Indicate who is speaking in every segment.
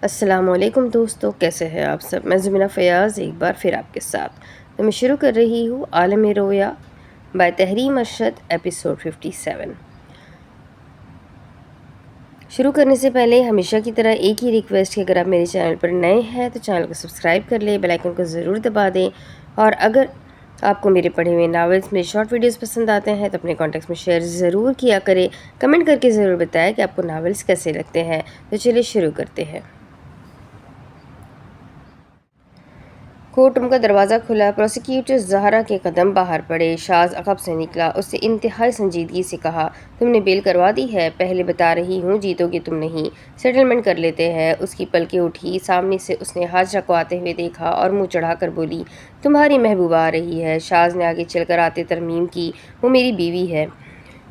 Speaker 1: السلام علیکم دوستو، کیسے ہیں آپ سب؟ میں زمینہ فیاض ایک بار پھر آپ کے ساتھ تو میں شروع کر رہی ہوں عالم رویا بائی تحریم ارشد ایپیسوڈ 57۔ شروع کرنے سے پہلے ہمیشہ کی طرح ایک ہی ریکویسٹ کہ اگر آپ میرے چینل پر نئے ہیں تو چینل کو سبسکرائب کر لیں، بیل آئیکن کو ضرور دبا دیں، اور اگر آپ کو میرے پڑھے ہوئے ناولز میں شارٹ ویڈیوز پسند آتے ہیں تو اپنے کانٹیکٹس میں شیئر ضرور کیا کریں۔ کمنٹ کر کے ضرور بتائیں کہ آپ کو ناولز کیسے لگتے ہیں۔ تو چلیے شروع کرتے ہیں۔ کورٹ روم کا دروازہ کھلا، پروسیکیوٹر زہرا کے قدم باہر پڑے۔ شاز عقب سے نکلا، اس سے انتہائی سنجیدگی سے کہا، تم نے بیل کروا دی ہے؟ پہلے بتا رہی ہوں جیتو گے تم نہیں، سیٹلمنٹ کر لیتے ہیں۔ اس کی پلکیں اٹھی، سامنے سے اس نے حاجرہ کو آتے ہوئے دیکھا اور منہ چڑھا کر بولی، تمہاری محبوبہ آ رہی ہے۔ شاز نے آگے چل کر آتے ترمیم کی، وہ میری بیوی ہے۔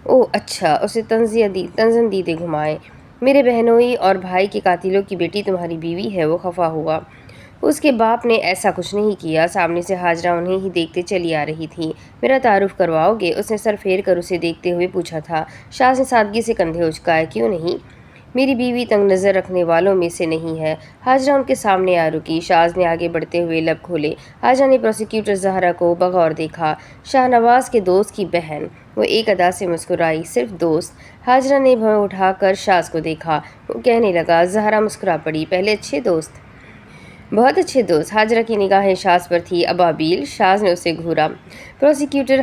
Speaker 1: اوہ اچھا، اسے تنزن دیدے گھمائے۔ میرے بہنوئی اور بھائی کے قاتلوں کی بیٹی تمہاری بیوی ہے؟ وہ خفا ہوا۔ اس کے باپ نے ایسا کچھ نہیں کیا۔ سامنے سے حاجرہ انہیں ہی دیکھتے چلی آ رہی تھی۔ میرا تعارف کرواؤ گے؟ اس نے سر پھیر کر اسے دیکھتے ہوئے پوچھا تھا۔ شاز نے سادگی سے کندھے اچکائے، کیوں نہیں؟ میری بیوی تنگ نظر رکھنے والوں میں سے نہیں ہے۔ حاجرہ ان کے سامنے آ رکی۔ شاز نے آگے بڑھتے ہوئے لب کھولے۔ حاجرہ نے پروسیکیوٹر زہرا کو بغور دیکھا۔ شاہ نواز کے دوست کی بہن۔ وہ ایک ادا سے مسکرائی، صرف دوست؟ حاجرہ نے بھویں اٹھا کر شاز کو دیکھا۔ وہ کہنے لگا۔ زہرا مسکرا پڑی، پہلے اچھے دوست؟ بہت اچھے دوست۔ حاجرہ کی نگاہیں شاز پر تھی، ابابیل۔ شاز نے اسے گھورا۔ پروسیکیوٹر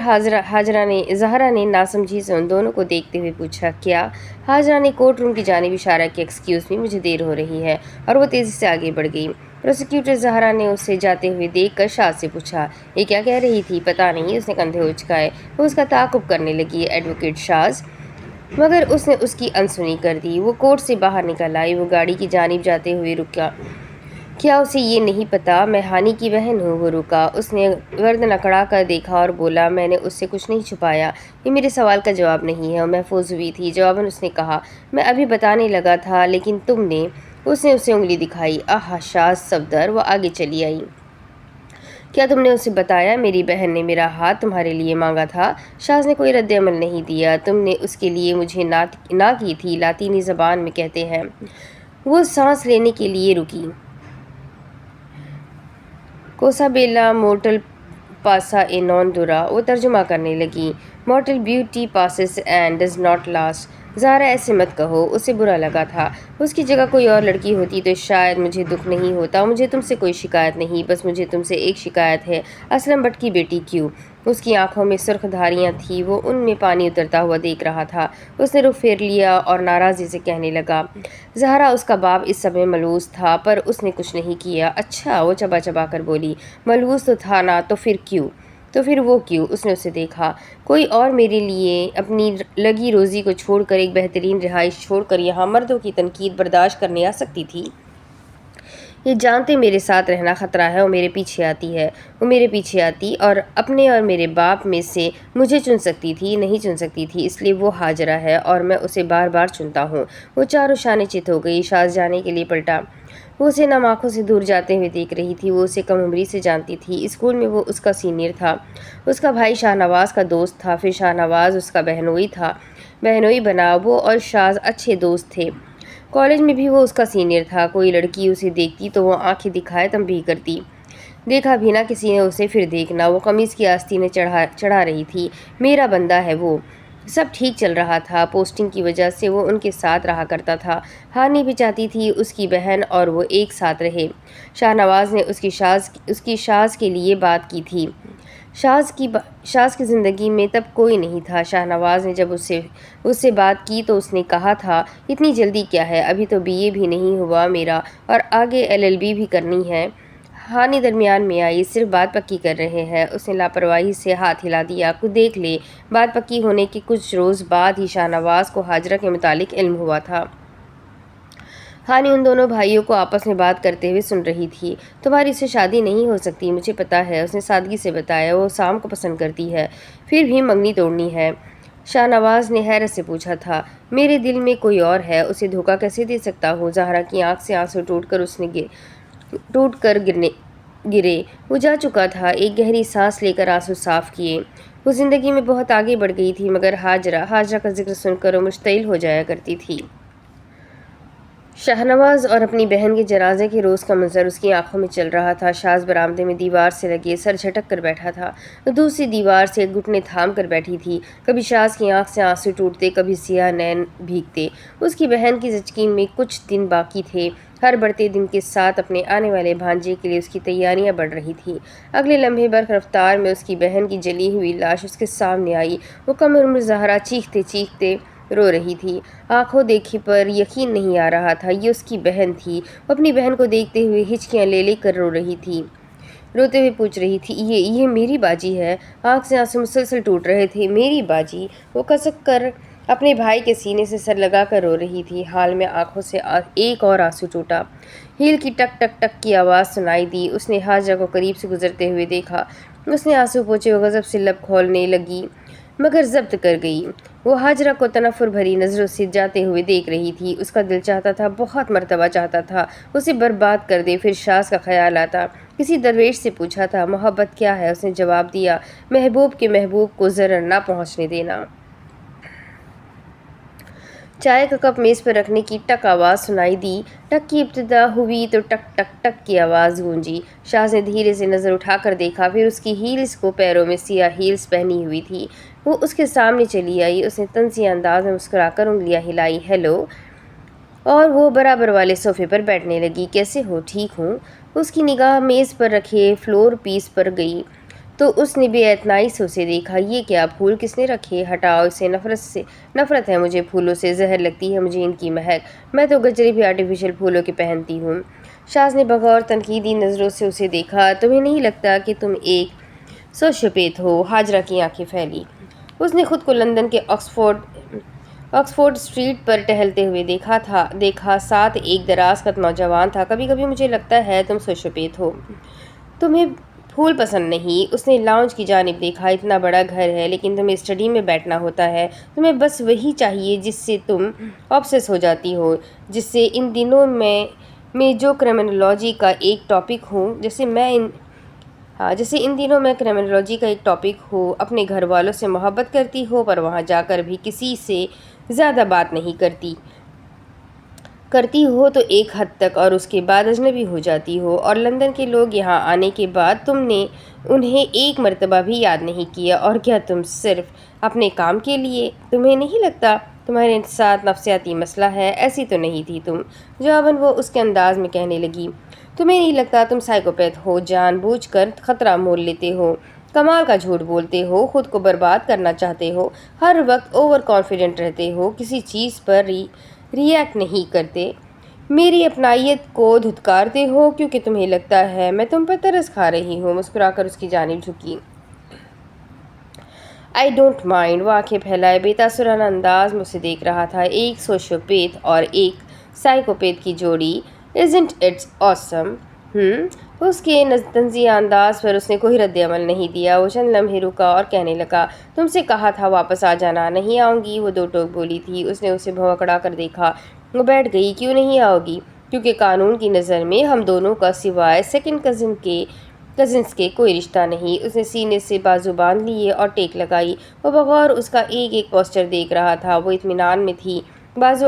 Speaker 1: زہرا نے ناسمجھی سے ان دونوں کو دیکھتے ہوئے پوچھا، کیا؟ حاجرہ نے کورٹ روم کی جانب اشارہ کیا، ایکسکیوز می، مجھے دیر ہو رہی ہے، اور وہ تیزی سے آگے بڑھ گئی۔ پروسیکیوٹر زہرا نے اسے جاتے ہوئے دیکھ کر شاز سے پوچھا، یہ کیا کہہ رہی تھی؟ پتہ نہیں، اس نے کندھے اچکائے۔ وہ اس کا تعاقب کرنے لگی، ایڈوکیٹ شاز، مگر اس نے اس کی انسنی کر دی۔ وہ کورٹ سے باہر نکل آئی۔ وہ گاڑی کی جانب جاتے ہوئے رکا۔ کیا اسے یہ نہیں پتا میں ہانی کی بہن ہوں؟ وہ رکا، اس نے گردن اکڑا کر دیکھا اور بولا، میں نے اس سے کچھ نہیں چھپایا، یہ میرے سوال کا جواب نہیں ہے۔ اور محفوظ ہوئی تھی۔ جواباً اس نے کہا، میں ابھی بتانے لگا تھا لیکن تم نے۔ اس نے اسے انگلی دکھائی۔ آہا شاز صفدر۔ وہ آگے چلی آئی۔ کیا تم نے اسے بتایا میری بہن نے میرا ہاتھ تمہارے لیے مانگا تھا؟ شاز نے کوئی رد عمل نہیں دیا۔ تم نے اس کے لیے مجھے نہ کی تھی، لاطینی زبان میں کہتے ہیں۔ وہ سانس لینے کے لیے رکی۔ کوسا بیلا مورٹل پاسا اے نون دورا، وہ ترجمہ کرنے لگی، mortal beauty passes and does not last. Zahra ایسے مت کہو، اسے برا لگا تھا۔ اس کی جگہ کوئی اور لڑکی ہوتی تو شاید مجھے دکھ نہیں ہوتا۔ مجھے تم سے کوئی شکایت نہیں، بس مجھے تم سے ایک شکایت ہے، اسلم بٹ کی بیٹی کیوں؟ اس کی آنکھوں میں سرخ دھاریاں تھیں، وہ ان میں پانی اترتا ہوا دیکھ رہا تھا۔ اس نے رخ پھیر لیا اور ناراضی سے کہنے لگا، زہرا اس کا باپ اس سمے ملوث تھا پر اس نے کچھ نہیں کیا۔ اچھا، وہ چبا چبا کر بولی، ملوث تو تھا نا، تو پھر کیوں؟ تو پھر وہ کیوں؟ اس نے اسے دیکھا، کوئی اور میرے لیے اپنی لگی روزی کو چھوڑ کر، ایک بہترین رہائش چھوڑ کر یہاں مردوں کی تنقید برداشت کرنے آ سکتی تھی؟ یہ جانتے میرے ساتھ رہنا خطرہ ہے، وہ میرے پیچھے آتی ہے۔ وہ میرے پیچھے آتی اور اپنے اور میرے باپ میں سے مجھے چن سکتی تھی، نہیں چن سکتی تھی، اس لیے وہ حاجرہ ہے اور میں اسے بار بار چنتا ہوں۔ وہ چاروں شانے چت ہو گئی۔ شاز جانے کے لیے پلٹا۔ وہ اسے نم آنکھوں سے دور جاتے ہوئے دیکھ رہی تھی۔ وہ اسے کم عمری سے جانتی تھی، اسکول میں وہ اس کا سینئر تھا، اس کا بھائی شاہ نواز کا دوست تھا، پھر شاہ نواز اس کا بہنوئی بنا۔ وہ اور شاز اچھے دوست تھے، کالج میں بھی وہ اس کا سینئر تھا۔ کوئی لڑکی اسے دیکھتی تو وہ آنکھیں دکھائے تنبیہ کرتی، دیکھا بھی نہ کسی نے اسے، پھر دیکھنا۔ وہ قمیص کی آستینیں چڑھا رہی تھی، میرا بندہ ہے وہ۔ سب ٹھیک چل رہا تھا، پوسٹنگ کی وجہ سے وہ ان کے ساتھ رہا کرتا تھا۔ ہانی بھی چاہتی تھی اس کی بہن اور وہ ایک ساتھ رہے۔ شاہ نواز نے اس کی شاز کے لیے بات کی تھی۔ شاز کی زندگی میں تب کوئی نہیں تھا۔ شاہ نواز نے جب اس سے بات کی تو اس نے کہا تھا، اتنی جلدی کیا ہے، ابھی تو BA بھی نہیں ہوا میرا، اور آگے LLB بھی کرنی ہے۔ ہانی درمیان میں آئی، صرف بات پکی کر رہے ہیں۔ اس نے لاپرواہی سے ہاتھ ہلا دیا، کچھ دیکھ لے۔ بات پکی ہونے کے کچھ روز بعد ہی شاہ نواز کو حاجرہ کے متعلق علم ہوا تھا۔ ہانی ان دونوں بھائیوں کو آپس میں بات کرتے ہوئے سن رہی تھی۔ تمہاری اس سے شادی نہیں ہو سکتی، مجھے پتا ہے، اس نے سادگی سے بتایا۔ وہ سام کو پسند کرتی ہے، پھر بھی منگنی توڑنی ہے؟ شاہ نواز نے حیرت سے پوچھا تھا۔ میرے دل میں کوئی اور ہے، اسے دھوکہ کیسے دے سکتا ہوں؟ زہرا کی آنکھ سے آنسو ٹوٹ کر گرے۔ وہ جا چکا تھا۔ ایک گہری سانس لے کر آنسو صاف کیے۔ وہ زندگی میں بہت آگے بڑھ گئی تھی، مگر حاجرہ کا ذکر سن کر وہ مشتعل ہو جایا کرتی تھی۔ شاہنواز اور اپنی بہن کے جنازے کے روز کا منظر اس کی آنکھوں میں چل رہا تھا۔ شاز برآمدے میں دیوار سے لگے سر جھٹک کر بیٹھا تھا، دوسری دیوار سے گھٹنے تھام کر بیٹھی تھی۔ کبھی شاز کی آنکھ سے آنسو ٹوٹتے، کبھی سیاہ نین بھیگتے۔ اس کی بہن کی زچگی میں کچھ دن باقی تھے۔ ہر بڑھتے دن کے ساتھ اپنے آنے والے بھانجے کے لیے اس کی تیاریاں بڑھ رہی تھیں۔ اگلے لمحے برق رفتار میں اس کی بہن کی جلی ہوئی لاش اس کے سامنے آئی۔ وہ کم عمر زہرا چیختے چیختے رو رہی تھی۔ آنکھوں دیکھی پر یقین نہیں آ رہا تھا، یہ اس کی بہن تھی۔ وہ اپنی بہن کو دیکھتے ہوئے ہچکیاں لے لے کر رو رہی تھی، روتے ہوئے پوچھ رہی تھی، یہ میری باجی ہے۔ آنکھ سے آنسو مسلسل ٹوٹ رہے تھے۔ میری باجی؟ وہ کسک کر اپنے بھائی کے سینے سے سر لگا کر رو رہی تھی۔ حال میں آنکھوں سے ایک اور آنسو ٹوٹا۔ ہیل کی ٹک ٹک ٹک کی آواز سنائی دی۔ اس نے حاجرہ کو قریب سے گزرتے ہوئے دیکھا۔ اس نے آنسو پوچھے وہ غضب سے لب کھولنے لگی مگر ضبط کر گئی۔ وہ حاجرہ کو تنفر بھری نظروں سے جاتے ہوئے دیکھ رہی تھی۔ اس کا دل چاہتا تھا، بہت مرتبہ چاہتا تھا اسے برباد کر دے۔ پھر شاز کا خیال آتا۔ کسی درویش سے پوچھا تھا، محبت کیا ہے؟ اس نے جواب دیا، محبوب کے محبوب کو ضرر نہ پہنچنے دینا۔ چائے کا کپ میز پر رکھنے کی ٹک آواز سنائی دی۔ ٹک کی ابتدا ہوئی تو ٹک ٹک ٹک کی آواز گونجی۔ شاز نے دھیرے سے نظر اٹھا کر دیکھا، پھر اس کی ہیلز کو پیروں میں سیاہ ہیلز پہنی ہوئی تھی۔ وہ اس کے سامنے چلی آئی۔ اس نے طنزیہ انداز میں مسکرا کر انگلیاں ہلائی، ہیلو، اور وہ برابر والے صوفے پر بیٹھنے لگی۔ کیسے ہو؟ ٹھیک ہوں۔ اس کی نگاہ میز پر رکھے فلور پیس پر گئی تو اس نے بے اعتنائی سے اسے دیکھا۔ یہ کیا پھول کس نے رکھے؟ ہٹاؤ اسے، نفرت ہے مجھے پھولوں سے، زہر لگتی ہے مجھے ان کی مہک۔ میں تو گجرے بھی آرٹیفیشل پھولوں کے پہنتی ہوں۔ شاز نے بغور تنقیدی نظروں سے اسے دیکھا۔ تمہیں نہیں لگتا کہ تم ایک سوشیوپیتھ ہو؟ حاجرہ کی آنکھیں پھیلی۔ اس نے خود کو لندن کے آکسفورڈ اسٹریٹ پر ٹہلتے ہوئے دیکھا، ساتھ ایک دراز قد نوجوان تھا۔ کبھی کبھی مجھے لگتا ہے تم سوشیوپیتھ ہو۔ تمہیں پھول پسند نہیں؟ اس نے لاؤنج کی جانب دیکھا۔ اتنا بڑا گھر ہے لیکن تمہیں اسٹڈی میں بیٹھنا ہوتا ہے۔ تمہیں بس وہی چاہیے جس سے تم آبسیس ہو جاتی ہو، جس سے ان دنوں میں جو کرمنالوجی کا ایک ٹاپک ہو، اپنے گھر والوں سے محبت کرتی ہو پر وہاں جا کر بھی کسی سے زیادہ بات نہیں کرتی ہو تو ایک حد تک، اور اس کے بعد اجنبی ہو جاتی ہو۔ اور لندن کے لوگ یہاں آنے کے بعد تم نے انہیں ایک مرتبہ بھی یاد نہیں کیا، اور کیا تم صرف اپنے کام کے لیے؟ تمہیں نہیں لگتا تمہارے ساتھ نفسیاتی مسئلہ ہے؟ ایسی تو نہیں تھی تم، جواباً وہ اس کے انداز میں کہنے لگی۔ تمہیں نہیں لگتا تم سائیکوپیتھ ہو؟ جان بوجھ کر خطرہ مول لیتے ہو، کمال کا جھوٹ بولتے ہو، خود کو برباد کرنا چاہتے ہو، ہر وقت اوور کانفیڈنٹ رہتے ہو، کسی چیز پر ریئیکٹ نہیں کرتے، میری اپنائیت کو دھتکارتے ہو کیونکہ تمہیں لگتا ہے میں تم پر ترس کھا رہی ہوں۔ مسکرا کر اس کی جانب جھکی۔ I don't mind. وہ آنکھیں پھیلائے بے تاثرانہ انداز میں اسے دیکھ رہا تھا۔ ایک سوشیوپیتھ اور ایک سائیکوپیتھ کی جوڑی، isn't it awesome؟ اس کے طنزیہ انداز پر اس نے کوئی رد عمل نہیں دیا۔ وہ چند لمحے رکا اور کہنے لگا، تم سے کہا تھا واپس آ جانا۔ نہیں آؤں گی، وہ دو ٹوک بولی تھی۔ اس نے اسے بھونکڑا کر دیکھا۔ وہ بیٹھ گئی۔ کیوں نہیں آؤ گی؟ کیونکہ قانون کی نظر میں ہم دونوں کا سوائے سیکنڈ کزنز کے کوئی رشتہ نہیں۔ اس نے سینے سے بازو باندھ لیے اور ٹیک لگائی۔ وہ بغور اس کا ایک ایک پوسچر دیکھ رہا تھا۔ وہ اطمینان میں تھی، بازو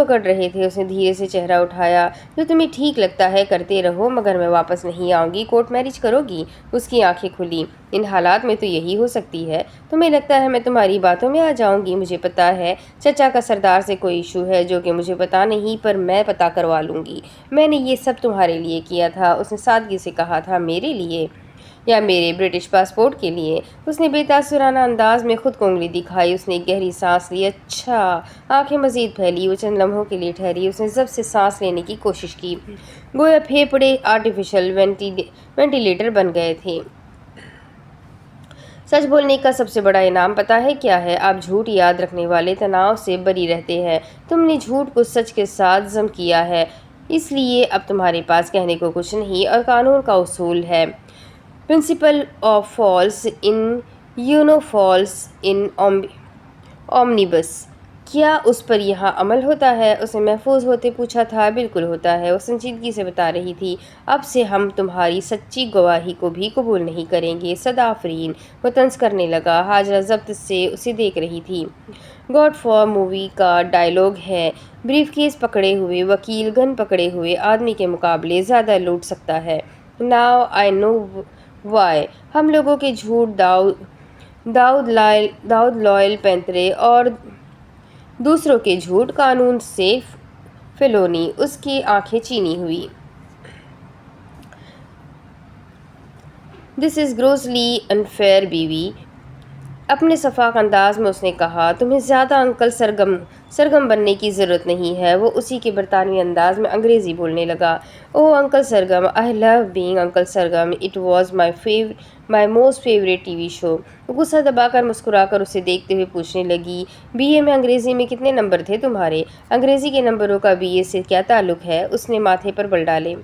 Speaker 1: اکڑ رہے تھے۔ اس نے دھیرے سے چہرہ اٹھایا، جو تمہیں ٹھیک لگتا ہے کرتے رہو، مگر میں واپس نہیں آؤں گی۔ کورٹ میرج کرو گی؟ اس کی آنکھیں کھلیں۔ ان حالات میں تو یہی ہو سکتی ہے۔ تمہیں لگتا ہے میں تمہاری باتوں میں آ جاؤں گی؟ مجھے پتا ہے چچا کا سردار سے کوئی ایشو ہے جو کہ مجھے پتا نہیں، پر میں پتا کروا لوں گی۔ میں نے یہ سب تمہارے لیے کیا تھا۔ اس نے سادگی سے کہا تھا، میرے لیے یا میرے برٹش پاسپورٹ کے لیے؟ اس نے بے تاثرانہ انداز میں خود کو انگلی دکھائی۔ اس نے ایک گہری سانس لی۔ اچھا۔ آنکھیں مزید پھیلی۔ وہ چند لمحوں کے لیے ٹھہری۔ اس نے ضبط سے سانس لینے کی کوشش کی، گویا پھیپھڑے آرٹیفیشل وینٹیلیٹر بن گئے تھے۔ سچ بولنے کا سب سے بڑا انعام پتہ ہے کیا ہے؟ آپ جھوٹ یاد رکھنے والے تناؤ سے بری رہتے ہیں۔ تم نے جھوٹ کو سچ کے ساتھ ضم کیا ہے، اس لیے اب تمہارے پاس کہنے کو کچھ نہیں۔ اور قانون کا اصول ہے، پرنسپل آف فالس ان فالس ان اومنیبس۔ کیا اس پر یہاں عمل ہوتا ہے؟ اس نے محفوظ ہوتے پوچھا تھا۔ بالکل ہوتا ہے، وہ سنجیدگی سے بتا رہی تھی۔ اب سے ہم تمہاری سچی گواہی کو بھی قبول نہیں کریں گے۔ صد آفرین۔ وہ طنز کرنے لگا۔ حاجرہ ضبط سے اسے دیکھ رہی تھی۔ گاڈ فار مووی کا ڈائیلاگ ہے، بریف کیس پکڑے ہوئے وکیل گن پکڑے ہوئے آدمی کے مقابلے زیادہ لوٹ سکتا ہے۔ Now I know why. ہم لوگوں کے جھوٹ، داؤد لوئل پینترے اور دوسروں کے جھوٹ، قانون سے فیلونی۔ اس کی آنکھیں چینی ہوئی۔ دس از گروسلی انفیئر بیوی، اپنے شفاف انداز میں اس نے کہا۔ تمہیں زیادہ انکل سرگم بننے کی ضرورت نہیں ہے۔ وہ اسی کے برطانوی انداز میں انگریزی بولنے لگا۔ Oh uncle Sargam, I love being uncle Sargam, it was my most favourite TV show شو۔ وہ غصہ دبا کر مسکرا کر اسے دیکھتے ہوئے پوچھنے لگی، بی اے میں انگریزی میں کتنے نمبر تھے تمہارے؟ انگریزی کے نمبروں کا بی اے سے کیا تعلق ہے؟ اس نے ماتھے پر بل ڈالے۔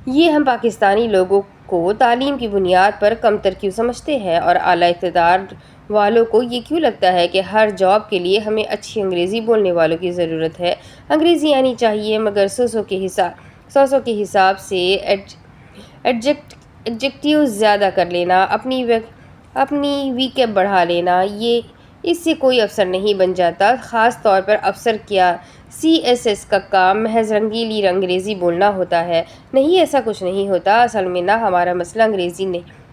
Speaker 1: یہ ہم پاکستانی لوگوں کو تعلیم کی بنیاد پر کمتر کیوں سمجھتے ہیں اور اعلیٰ اقتدار والوں کو یہ کیوں لگتا ہے کہ ہر جاب کے لیے ہمیں اچھی انگریزی بولنے والوں کی ضرورت ہے؟ انگریزی آنی چاہیے، مگر سو کے حساب سے ایڈجیکٹیو زیادہ کر لینا، اپنی ویکیب بڑھا لینا، اس سے کوئی افسر نہیں بن جاتا۔ خاص طور پر افسر کیا سی ایس ایس کا کام محض رنگیلی انگریزی بولنا ہوتا ہے؟ نہیں، ایسا کچھ نہیں ہوتا۔ اصل میں نہ ہمارا مسئلہ انگریزی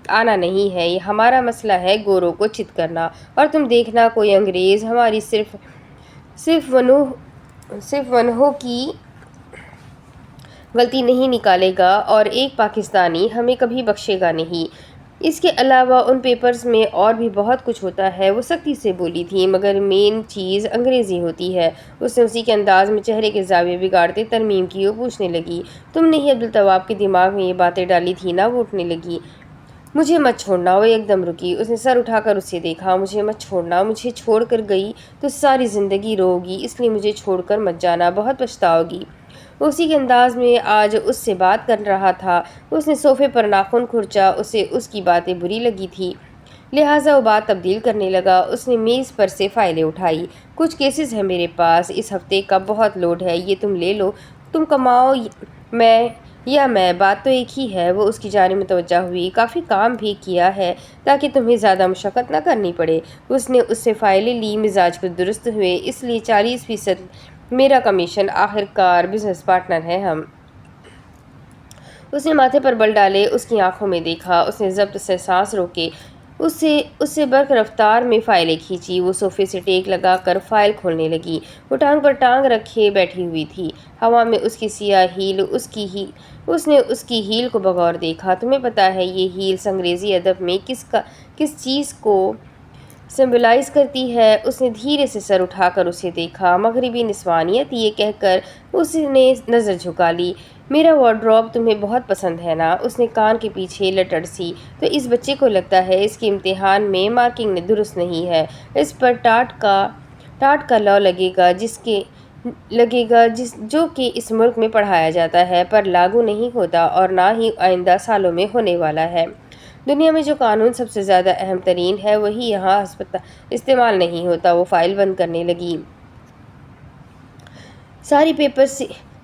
Speaker 1: آنا نہیں ہے، یہ ہمارا مسئلہ ہے گوروں کو چت کرنا۔ اور تم دیکھنا کوئی انگریز ہماری صرف ونہوں کی غلطی نہیں نکالے گا اور ایک پاکستانی ہمیں کبھی بخشے گا نہیں۔ اس کے علاوہ ان پیپرز میں اور بھی بہت کچھ ہوتا ہے۔ وہ سختی سے بولی تھی، مگر مین چیز انگریزی ہوتی ہے۔ اس نے اسی کے انداز میں چہرے کے زاویے بگاڑتے ترمیم کی۔ وہ پوچھنے لگی، تم نے ہی عبدالتواب کے دماغ میں یہ باتیں ڈالی تھی نا؟ وہ اٹھنے لگی، مجھے مت چھوڑنا۔ وہ ایک دم رکی۔ اس نے سر اٹھا کر اسے دیکھا، مجھے مت چھوڑنا۔ مجھے چھوڑ کر گئی تو ساری زندگی رو گی، اس لیے مجھے چھوڑ کر مت جانا، بہت پچھتاؤ گی۔ وہ اسی کے انداز میں آج اس سے بات کر رہا تھا۔ اس نے صوفے پر ناخن کھرچا، اسے اس کی باتیں بری لگی تھی، لہٰذا وہ بات تبدیل کرنے لگا۔ اس نے میز پر سے فائلیں اٹھائی۔ کچھ کیسز ہیں میرے پاس، اس ہفتے کا بہت لوڈ ہے، یہ تم لے لو، تم کماؤ میں بات تو ایک ہی ہے۔ وہ اس کی جانب متوجہ ہوئی، کافی کام بھی کیا ہے تاکہ تمہیں زیادہ مشقت نہ کرنی پڑے۔ اس نے اس سے فائلیں لی، مزاج کچھ درست ہوئے، اس لیے 40% میرا کمیشن، آخر کار بزنس پارٹنر ہیں ہم۔ اس نے ماتھے پر بل ڈالے، اس کی آنکھوں میں دیکھا۔ اس نے ضبط سے سانس روکے، اس سے برق رفتار میں فائلیں کھینچی۔ وہ صوفے سے ٹیک لگا کر فائل کھولنے لگی۔ وہ ٹانگ پر ٹانگ رکھے بیٹھی ہوئی تھی، ہوا میں اس کی سیاہ ہیل۔ اس نے اس کی ہیل کو بغور دیکھا۔ تمہیں پتہ ہے یہ ہیلز انگریزی ادب میں کس چیز کو سمبلائز کرتی ہے؟ اس نے دھیرے سے سر اٹھا کر اسے دیکھا۔ مغربی نسوانیت، یہ کہہ کر اس نے نظر جھکا لی۔ میرا وارڈروب تمہیں بہت پسند ہے نا؟ اس نے کان کے پیچھے لٹرسی۔ تو اس بچے کو لگتا ہے اس کے امتحان میں مارکنگ درست نہیں ہے، اس پر ٹاٹ کا لا لگے گا جو کہ اس ملک میں پڑھایا جاتا ہے پر لاگو نہیں ہوتا اور نہ ہی آئندہ سالوں میں ہونے والا ہے۔ دنیا میں جو قانون سب سے زیادہ اہم ترین ہے وہی یہاں استعمال نہیں ہوتا۔ وہ فائل بند کرنے لگی۔ ساری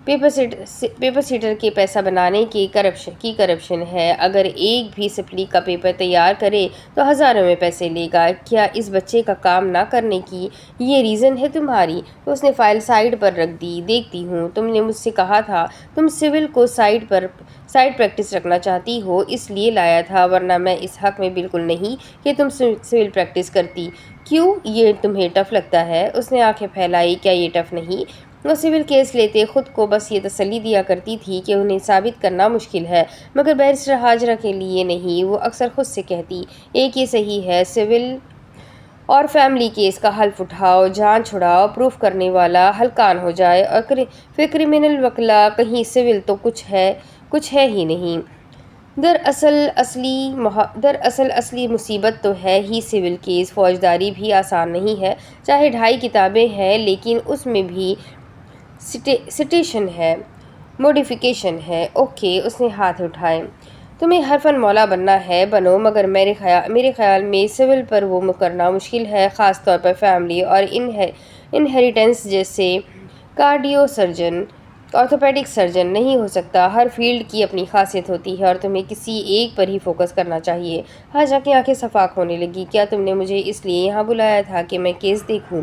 Speaker 1: پیپر سیٹر کے پیسہ بنانے کی کرپشن ہے۔ اگر ایک بھی سپلی کا پیپر تیار کرے تو ہزاروں میں پیسے لے گا۔ کیا اس بچے کا کام نہ کرنے کی یہ ریزن ہے تمہاری؟ اس نے فائل سائیڈ پر رکھ دی۔ دیکھتی ہوں، تم نے مجھ سے کہا تھا تم سول کو سائیڈ پریکٹس رکھنا چاہتی ہو، اس لیے لایا تھا، ورنہ میں اس حق میں بالکل نہیں کہ تم سول پریکٹس کرتی۔ کیوں، یہ تمہیں ٹف لگتا ہے؟ اس نے آنکھیں پھیلائی، کیا یہ ٹف نہیں؟ وہ سول کیس لیتے خود کو بس یہ تسلی دیا کرتی تھی کہ انہیں ثابت کرنا مشکل ہے، مگر بیرسٹر حاجرہ کے لیے نہیں۔ وہ اکثر خود سے کہتی، ایک یہ صحیح ہے، سول اور فیملی کیس کا حلف اٹھاؤ، جان چھڑاؤ، پروف کرنے والا ہلکان ہو جائے، اور پھر کرمنل وکلا، کہیں سول تو کچھ ہے ہی نہیں۔ دراصل اصلی مصیبت تو ہے ہی سول کیس۔ فوجداری بھی آسان نہیں ہے، چاہے 2.5 کتابیں ہیں، لیکن اس میں بھی سٹیشن ہے، موڈیفیکیشن ہے۔ اوکے، اس نے ہاتھ اٹھائے، تمہیں حرفاً مولا بننا ہے بنو، مگر میرے خیال میں سول پر وہ کرنا مشکل ہے، خاص طور پر فیملی اور انہیریٹنس جیسے۔ کارڈیو سرجن، آرتھوپیڈک سرجن نہیں ہو سکتا، ہر فیلڈ کی اپنی خاصیت ہوتی ہے اور تمہیں کسی ایک پر ہی فوکس کرنا چاہیے۔ حاجہ کی آنکھیں صفاق ہونے لگی، کیا تم نے مجھے اس لیے یہاں بلایا تھا کہ میں کیس دیکھوں؟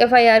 Speaker 1: FIR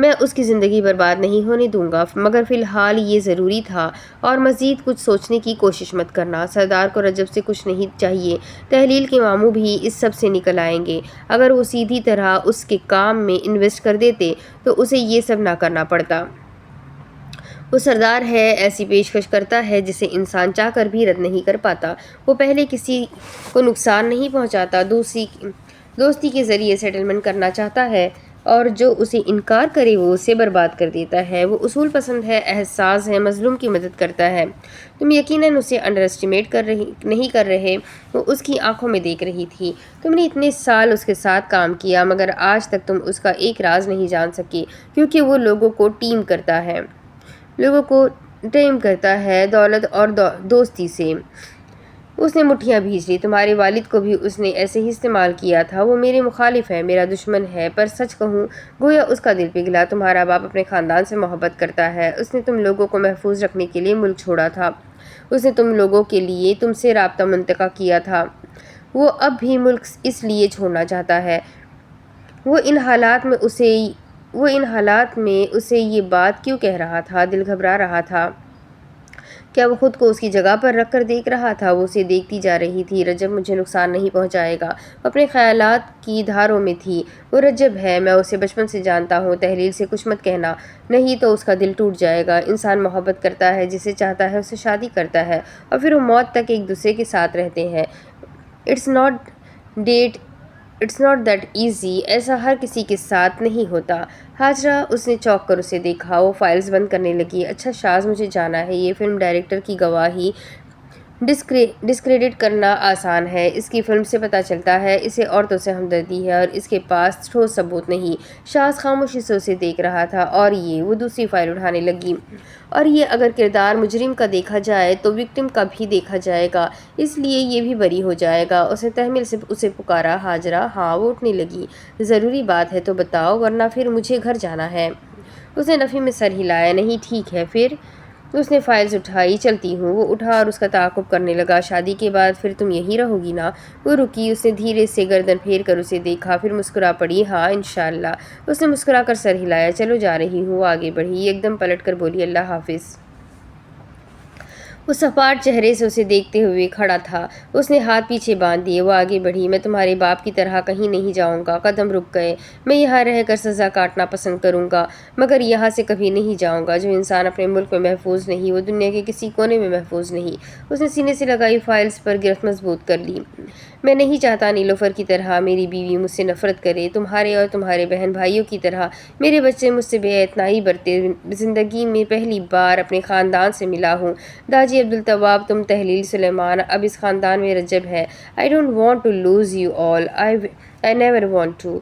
Speaker 1: میں اس کی زندگی برباد نہیں ہونے دوں گا، مگر فی الحال یہ ضروری تھا، اور مزید کچھ سوچنے کی کوشش مت کرنا۔ سردار کو رجب سے کچھ نہیں چاہیے، تحلیل کے ماموں بھی اس سب سے نکل آئیں گے۔ اگر وہ سیدھی طرح اس کے کام میں انویسٹ کر دیتے تو اسے یہ سب نہ کرنا پڑتا۔ وہ سردار ہے، ایسی پیشکش کرتا ہے جسے انسان چاہ کر بھی رد نہیں کر پاتا۔ وہ پہلے کسی کو نقصان نہیں پہنچاتا، دوستی کے ذریعے سیٹلمنٹ کرنا چاہتا ہے، اور جو اسے انکار کرے وہ اسے برباد کر دیتا ہے۔ وہ اصول پسند ہے، احساس ہے، مظلوم کی مدد کرتا ہے۔ تم یقیناً اسے انڈر اسٹیمیٹ نہیں کر رہے، وہ اس کی آنکھوں میں دیکھ رہی تھی۔ تم نے اتنے سال اس کے ساتھ کام کیا، مگر آج تک تم اس کا ایک راز نہیں جان سکے، کیونکہ وہ لوگوں کو ٹیم کرتا ہے دولت اور دوستی سے۔ اس نے مٹھیاں بھیج لی، تمہارے والد کو بھی اس نے ایسے ہی استعمال کیا تھا۔ وہ میرے مخالف ہے، میرا دشمن ہے، پر سچ کہوں گویا اس کا دل پگھلا۔ تمہارا باپ اپنے خاندان سے محبت کرتا ہے، اس نے تم لوگوں کو محفوظ رکھنے کے لیے ملک چھوڑا تھا، اس نے تم لوگوں کے لیے تم سے رابطہ منقطع کیا تھا۔ وہ اب بھی ملک اس لیے چھوڑنا چاہتا ہے۔ وہ ان حالات میں اسے یہ بات کیوں کہہ رہا تھا؟ دل گھبرا رہا تھا۔ کیا وہ خود کو اس کی جگہ پر رکھ کر دیکھ رہا تھا؟ وہ اسے دیکھتی جا رہی تھی۔ رجب مجھے نقصان نہیں پہنچائے گا، وہ اپنے خیالات کی دھاروں میں تھی۔ وہ رجب ہے، میں اسے بچپن سے جانتا ہوں، تحلیل سے کچھ مت کہنا، نہیں تو اس کا دل ٹوٹ جائے گا۔ انسان محبت کرتا ہے، جسے چاہتا ہے اسے شادی کرتا ہے، اور پھر وہ موت تک ایک دوسرے کے ساتھ رہتے ہیں۔ اٹس ناٹ دیٹ ایزی، ایسا ہر کسی کے ساتھ نہیں ہوتا۔ ہاجرہ، اس نے چونک کر اسے دیکھا۔ وہ فائلز بند کرنے لگی۔ اچھا شاز، مجھے جانا ہے۔ یہ فلم ڈائریکٹر کی گواہی ڈسکریڈٹ کرنا آسان ہے، اس کی فلم سے پتہ چلتا ہے اسے عورتوں سے ہمدردی ہے، اور اس کے پاس ٹھوس ثبوت نہیں۔ شاز خاموشی سے اسے دیکھ رہا تھا۔ اور وہ دوسری فائل اٹھانے لگی۔ اور اگر کردار مجرم کا دیکھا جائے تو وکٹم کا بھی دیکھا جائے گا، اس لیے یہ بھی بری ہو جائے گا۔ اس نے تحمل سے اسے پکارا۔ ہاجرہ، ہاں؟ وہ اٹھنے لگی۔ ضروری بات ہے تو بتاؤ، ورنہ پھر مجھے گھر جانا ہے۔ اس نے نفی میں سر ہلایا۔ نہیں، ٹھیک ہے پھر۔ اس نے فائلز اٹھائی۔ چلتی ہوں۔ وہ اٹھا اور اس کا تعاقب کرنے لگا۔ شادی کے بعد پھر تم یہیں رہو گی نا؟ وہ رکی۔ اس نے دھیرے سے گردن پھیر کر اسے دیکھا، پھر مسکرا پڑی۔ ہاں، انشاءاللہ۔ اس نے مسکرا کر سر ہلایا۔ چلو، جا رہی ہوں۔ وہ آگے بڑھی، ایک دم پلٹ کر بولی، اللہ حافظ۔ وہ سپاٹ چہرے سے اسے دیکھتے ہوئے کھڑا تھا۔ اس نے ہاتھ پیچھے باندھ دیے۔ وہ آگے بڑھی۔ میں تمہارے باپ کی طرح کہیں نہیں جاؤں گا۔ قدم رک گئے۔ میں یہاں رہ کر سزا کاٹنا پسند کروں گا، مگر یہاں سے کبھی نہیں جاؤں گا۔ جو انسان اپنے ملک میں محفوظ نہیں، وہ دنیا کے کسی کونے میں محفوظ نہیں۔ اس نے سینے سے لگائی فائلز پر گرفت مضبوط کر لی۔ میں نہیں چاہتا نیلوفر کی طرح میری بیوی مجھ سے نفرت کرے، تمہارے اور تمہارے بہن بھائیوں کی طرح میرے بچے مجھ سے بے اعتنائی برتے۔ زندگی میں پہلی بار اپنے خاندان سے ملا ہوں۔ داجی عبدالتواب، تم تحلیل، سلیمان، اب اس خاندان میں رجب ہے۔ I don't want to lose you all. I never want to.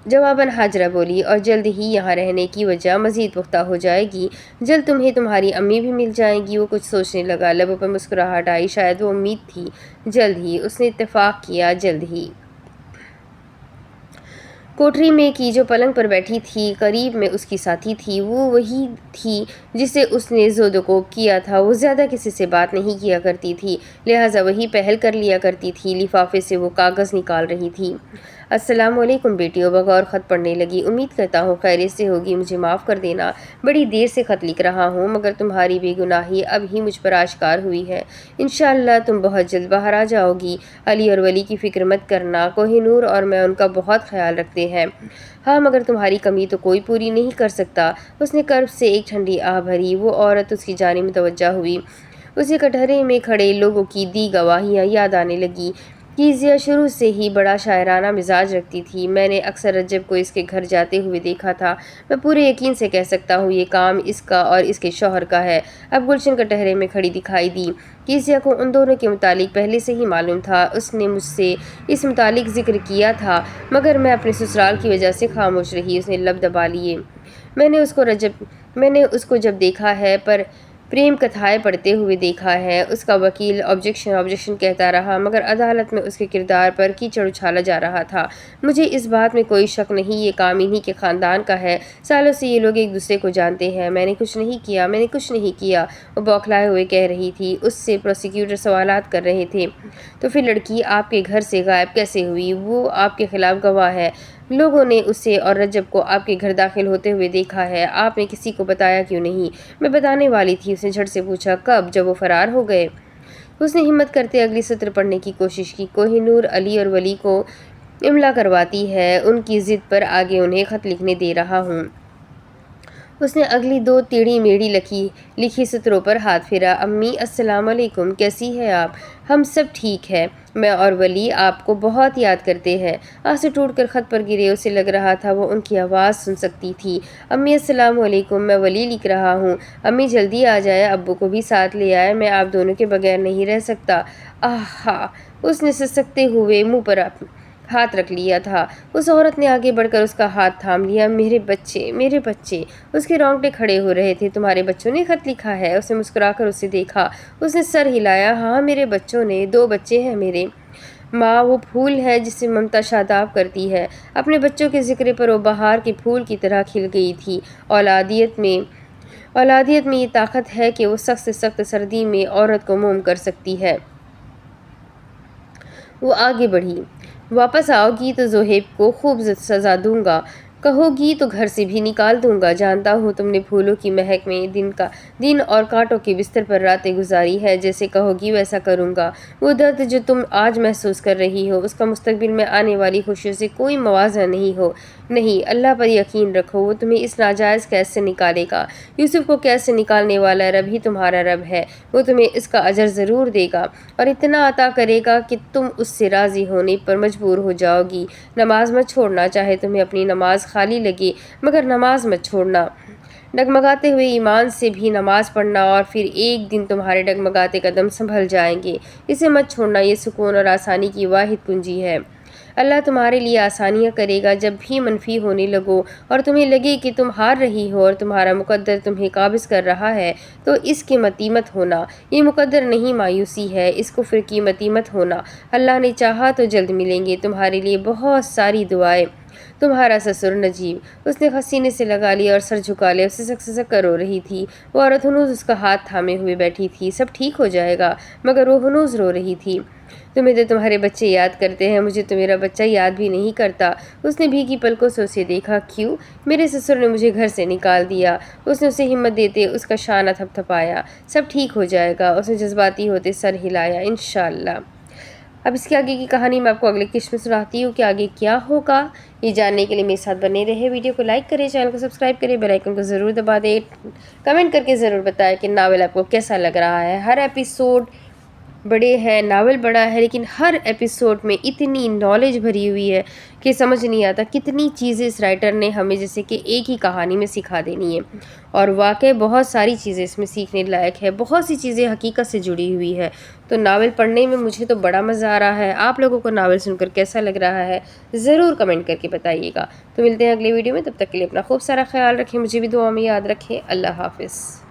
Speaker 1: جواباً Hajra بولی، اور جلد ہی یہاں رہنے کی وجہ مزید پختہ ہو جائے گی۔ جلد تمہیں تمہاری امی بھی مل جائیں گی۔ وہ کچھ سوچنے لگا، لبوں پر مسکراہٹ آئی۔ شاید وہ امید تھی۔ جلد ہی، اس نے اتفاق کیا، جلد ہی۔ کوٹری میں کی جو پلنگ پر بیٹھی تھی، قریب میں اس کی ساتھی تھی، وہ وہی تھی جسے اس نے زودوکوب کیا تھا۔ وہ زیادہ کسی سے بات نہیں کیا کرتی تھی، لہٰذا وہی پہل کر لیا کرتی تھی۔ لفافے سے وہ کاغذ نکال رہی تھی۔ السلام علیکم بیٹیوں، بغور خط پڑھنے لگی۔ امید کرتا ہوں خیریت سے ہوگی، مجھے معاف کر دینا، بڑی دیر سے خط لکھ رہا ہوں، مگر تمہاری بے گناہی اب ہی مجھ پر آشکار ہوئی ہے۔ انشاءاللہ تم بہت جلد باہر آ جاؤ گی۔ علی اور ولی کی فکر مت کرنا، کوہ نور اور میں ان کا بہت خیال رکھتے ہیں۔ ہاں، مگر تمہاری کمی تو کوئی پوری نہیں کر سکتا۔ اس نے کرب سے ایک ٹھنڈی آہ بھری۔ وہ عورت اس کی جانب متوجہ ہوئی۔ اسے کٹہرے میں کھڑے لوگوں کی دی گواہیاں یاد آنے لگیں۔ کیزیا شروع سے ہی بڑا شاعرانہ مزاج رکھتی تھی، میں نے اکثر رجب کو اس کے گھر جاتے ہوئے دیکھا تھا۔ میں پورے یقین سے کہہ سکتا ہوں یہ کام اس کا اور اس کے شوہر کا ہے۔ اب گلشن کٹہرے میں کھڑی دکھائی دی۔ کیزیا کو ان دونوں کے متعلق پہلے سے ہی معلوم تھا، اس نے مجھ سے اس متعلق ذکر کیا تھا، مگر میں اپنے سسرال کی وجہ سے خاموش رہی۔ اس نے لب دبا لیے۔ میں نے اس کو جب دیکھا ہے، پر پریم کتھائیں پڑھتے ہوئے دیکھا ہے۔ اس کا وکیل آبجیکشن کہتا رہا، مگر عدالت میں اس کے کردار پر کیچڑ اچھالا جا رہا تھا۔ مجھے اس بات میں کوئی شک نہیں، یہ کام انہی کے خاندان کا ہے۔ سالوں سے یہ لوگ ایک دوسرے کو جانتے ہیں۔ میں نے کچھ نہیں کیا، وہ بوکھلائے ہوئے کہہ رہی تھی۔ اس سے پروسیکیوٹر سوالات کر رہے تھے۔ تو پھر لڑکی آپ کے گھر سے غائب کیسے ہوئی؟ وہ آپ کے خلاف گواہ ہے۔ لوگوں نے اسے اور رجب کو آپ کے گھر داخل ہوتے ہوئے دیکھا ہے، آپ نے کسی کو بتایا کیوں نہیں؟ میں بتانے والی تھی، اس نے جھٹ سے پوچھا۔ کب؟ جب وہ فرار ہو گئے؟ اس نے ہمت کرتے اگلی سطر پڑھنے کی کوشش کی۔ کوہ نور علی اور ولی کو املا کرواتی ہے، ان کی ضد پر آگے انہیں خط لکھنے دے رہا ہوں۔ اس نے اگلی 2 ٹیڑھی میڑھی لکھی سطروں پر ہاتھ پھیرا۔ امی السلام علیکم، کیسی ہیں آپ؟ ہم سب ٹھیک ہے، میں اور ولی آپ کو بہت یاد کرتے ہیں۔ آنسو ٹوٹ کر خط پر گرے، اسے لگ رہا تھا وہ ان کی آواز سن سکتی تھی۔ امی السلام علیکم، میں ولی لکھ رہا ہوں۔ امی جلدی آ جائیں، ابو کو بھی ساتھ لے آئے، میں آپ دونوں کے بغیر نہیں رہ سکتا۔ آہا! اس نے سسکتے ہوئے منہ پر ہاتھ رکھ لیا تھا۔ اس عورت نے آگے بڑھ کر اس کا ہاتھ تھام لیا۔ میرے بچے، میرے بچے! اس کے رونگٹے کھڑے ہو رہے تھے۔ تمہارے بچوں نے خط لکھا ہے؟ اس نے مسکرا کر اسے دیکھا۔ اس نے سر ہلایا۔ ہاں، میرے بچوں نے، 2 بچے ہیں میرے۔ ماں وہ پھول ہے جسے ممتا شاداب کرتی ہے۔ اپنے بچوں کے ذکر پر وہ بہار کے پھول کی طرح کھل گئی تھی۔ اولادیت میں یہ طاقت ہے کہ وہ سخت سے سخت سردی میں عورت کو موم کر سکتی ہے۔ وہ آگے بڑھی۔ واپس آؤ گی تو زہیب کو خوب سزا دوں گا، کہو گی تو گھر سے بھی نکال دوں گا۔ جانتا ہوں تم نے پھولوں کی مہک میں دن اور کانٹوں کے بستر پر راتیں گزاری ہے، جیسے کہو گی ویسا کروں گا۔ وہ درد جو تم آج محسوس کر رہی ہو، اس کا مستقبل میں آنے والی خوشیوں سے کوئی موازنہ نہیں۔ اللہ پر یقین رکھو، وہ تمہیں اس ناجائز قید سے نکالے گا۔ یوسف کو قید سے نکالنے والا رب ہی تمہارا رب ہے، وہ تمہیں اس کا اجر ضرور دے گا اور اتنا عطا کرے گا کہ تم اس سے راضی ہونے پر مجبور ہو جاؤ گی۔ نماز مت چھوڑنا، چاہے تمہیں اپنی نماز خالی لگے، مگر نماز مت چھوڑنا۔ ڈگمگاتے ہوئے ایمان سے بھی نماز پڑھنا، اور پھر ایک دن تمہارے ڈگمگاتے قدم سنبھل جائیں گے۔ اسے مت چھوڑنا، یہ سکون اور آسانی کی واحد کنجی ہے۔ اللہ تمہارے لیے آسانیاں کرے گا۔ جب بھی منفی ہونے لگو اور تمہیں لگے کہ تم ہار رہی ہو اور تمہارا مقدر تمہیں قابض کر رہا ہے، تو اس کی متی مت ہونا۔ یہ مقدر نہیں، مایوسی ہے، اس کفر کی متی مت ہونا۔ اللہ نے چاہا تو جلد ملیں گے۔ تمہارے لیے بہت ساری دعائیں۔ تمہارا سسر نجیب۔ اس نے سینے سے لگا لیا اور سر جھکا لیا۔ اسے سسک کر رو رہی تھی۔ وہ عورت ہنوز اس کا ہاتھ تھامے ہوئے بیٹھی تھی۔ سب ٹھیک ہو جائے گا، مگر وہ ہنوز رو رہی تھی۔ تمہیں تو تمہارے بچے یاد کرتے ہیں، مجھے تو میرا بچہ یاد بھی نہیں کرتا۔ اس نے بھیگی پلکوں سے اسے دیکھا۔ کیوں؟ میرے سسر نے مجھے گھر سے نکال دیا۔ اس نے اسے ہمت دیتے اس کا شانہ تھپتھپایا۔ سب ٹھیک ہو جائے گا۔ اس نے جذباتی ہوتے سر ہلایا۔ انشاءاللہ۔ اب اس کے آگے کی کہانی میں آپ کو اگلے قسط میں سناتی ہوں کہ آگے کیا ہوگا۔ یہ جاننے کے لیے میرے ساتھ بنے رہے۔ ویڈیو کو لائک کریں، چینل کو سبسکرائب کریں، بیل آئیکن کو ضرور دبا دیں۔ کمنٹ کر کے ضرور بتائیں کہ ناول آپ کو کیسا لگ رہا ہے۔ ہر ایپیسوڈ بڑے ہیں، ناول بڑا ہے، لیکن ہر ایپیسوڈ میں اتنی نالج بھری ہوئی ہے کہ سمجھ نہیں آتا کتنی چیزیں اس رائٹر نے ہمیں جیسے کہ ایک ہی کہانی میں سکھا دینی ہے، اور واقعی بہت ساری چیزیں اس میں سیکھنے لائق ہے، بہت سی چیزیں حقیقت سے جڑی ہوئی ہے۔ تو ناول پڑھنے میں مجھے تو بڑا مزہ آ رہا ہے۔ آپ لوگوں کو ناول سن کر کیسا لگ رہا ہے ضرور کمنٹ کر کے بتائیے گا۔ تو ملتے ہیں اگلے ویڈیو میں، تب تک کے لیے اپنا خوب سارا خیال رکھیں، مجھے بھی دعا میں یاد رکھیں۔ اللہ حافظ۔